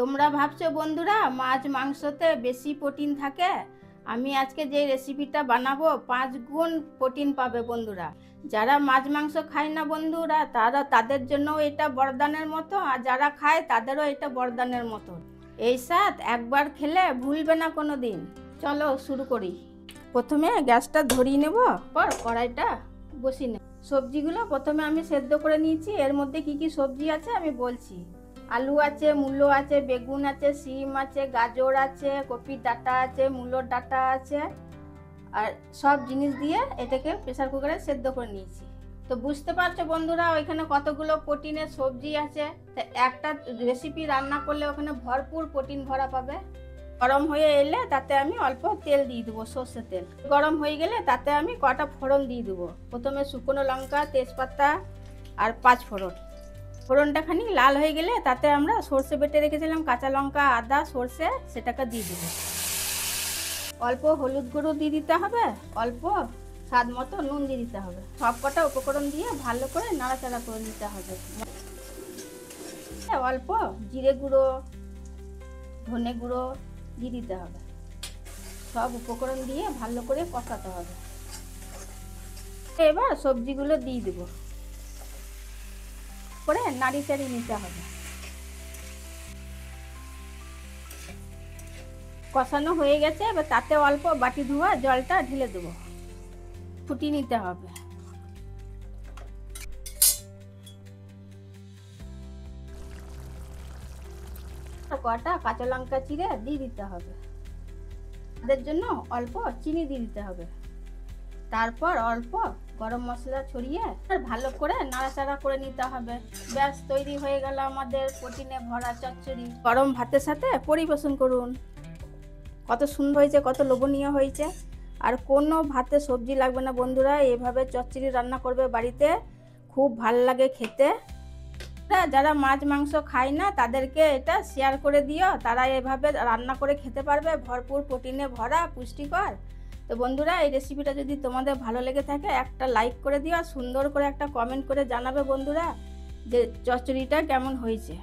তোমরা ভাবছো বন্ধুরা মাছ মাংসতে বেশি প্রোটিন থাকে। আমি আজকে যে রেসিপিটা বানাবো 5 গুণ প্রোটিন পাবে বন্ধুরা। যারা মাছ মাংস খায় না বন্ধুরা তাদের জন্য এটা বরদানের মতো, আর যারা খায় তাদেরও এটা বরদানের মতো। এই স্বাদ একবার খেলে ভুলবে না কোনো দিন। চলো শুরু করি। প্রথমে গ্যাসটা ধরিয়ে নেব, পর কড়াইটা বসিয়ে নেব। সবজিগুলো প্রথমে আমি সেদ্ধ করে নিয়েছি। এর মধ্যে কি কি সবজি আছে আমি বলছি। আলু আছে, মূলো আছে, বেগুন আছে, শিম আছে, গাজর আছে, কপির ডাঁটা আছে, মূলোর ডাঁটা আছে, আর সব জিনিস দিয়ে এটাকে প্রেসার কুকারে সেদ্ধ করে নিয়েছি। তো বুঝতে পারছো বন্ধুরা ওইখানে কতগুলো প্রোটিনের সবজি আছে। তো একটা রেসিপি রান্না করলে ওখানে ভরপুর প্রোটিন ভরা পাবে। গরম হয়ে এলে তাতে আমি অল্প তেল দিয়ে দেবো, সর্ষের তেল। গরম হয়ে গেলে তাতে আমি কটা ফোড়ন দিয়ে দেবো। প্রথমে শুকনো লঙ্কা, তেজপাতা আর 5 ফোড়ন। ফোড়নটা খানি লাল হয়ে গেলে তাতে আমরা সর্ষে বেটে রেখেছিলাম, কাঁচা লঙ্কা, আদা, সর্ষে, সেটাকে দিয়ে দেবো। অল্প হলুদ গুঁড়ো দিয়ে দিতে হবে, অল্প স্বাদ মতো নুন দিয়ে দিতে হবে। সব কটা উপকরণ দিয়ে ভালো করে নাড়াচাড়া করে নিতে হবে। অল্প জিরে গুঁড়ো, ধনে গুঁড়ো দিয়ে দিতে হবে। সব উপকরণ দিয়ে ভালো করে কষাতে হবে। এবার সবজিগুলো দিয়ে দেবো, করে নাড়ি চাড়ি নিতে হবে। কষানো হয়ে গেছে, এবার তাতে অল্প বাটি ধোয়া জলটা ঢেলে দেবো, ফুটিয়ে নিতে হবে। কটা কাঁচা লঙ্কা চিড়ে দিয়ে দিতে হবে। তাদের জন্য অল্প চিনি দিয়ে দিতে হবে। তারপর অল্প গরম মশলা ছড়িয়ে ভালো করে নাড়াচাড়া করে নিতে হবে। ব্যাস তৈরি হয়ে গেল আমাদের প্রোটিনে ভরা চচ্চড়ি। গরম ভাতের সাথে পরিবেশন করুন। কত সুন্দর হয়েছে, কত লোভনীয় হয়েছে। আর কোনো ভাতে সবজি লাগবে না বন্ধুরা, এভাবে চচ্চড়ি রান্না করবে বাড়িতে, খুব ভাল লাগে খেতে। যারা মাছ মাংস খায় না তাদেরকে এটা শেয়ার করে দিও, তারা এভাবে রান্না করে খেতে পারবে। ভরপুর প্রোটিনে ভরা, পুষ্টিকর। তো বন্ধুরা এই রেসিপিটা যদি তোমাদের ভালো লেগে থাকে একটা লাইক করে দিও, আর সুন্দর করে একটা কমেন্ট করে জানাবে বন্ধুরা যে চচ্চড়িটা কেমন হয়েছে।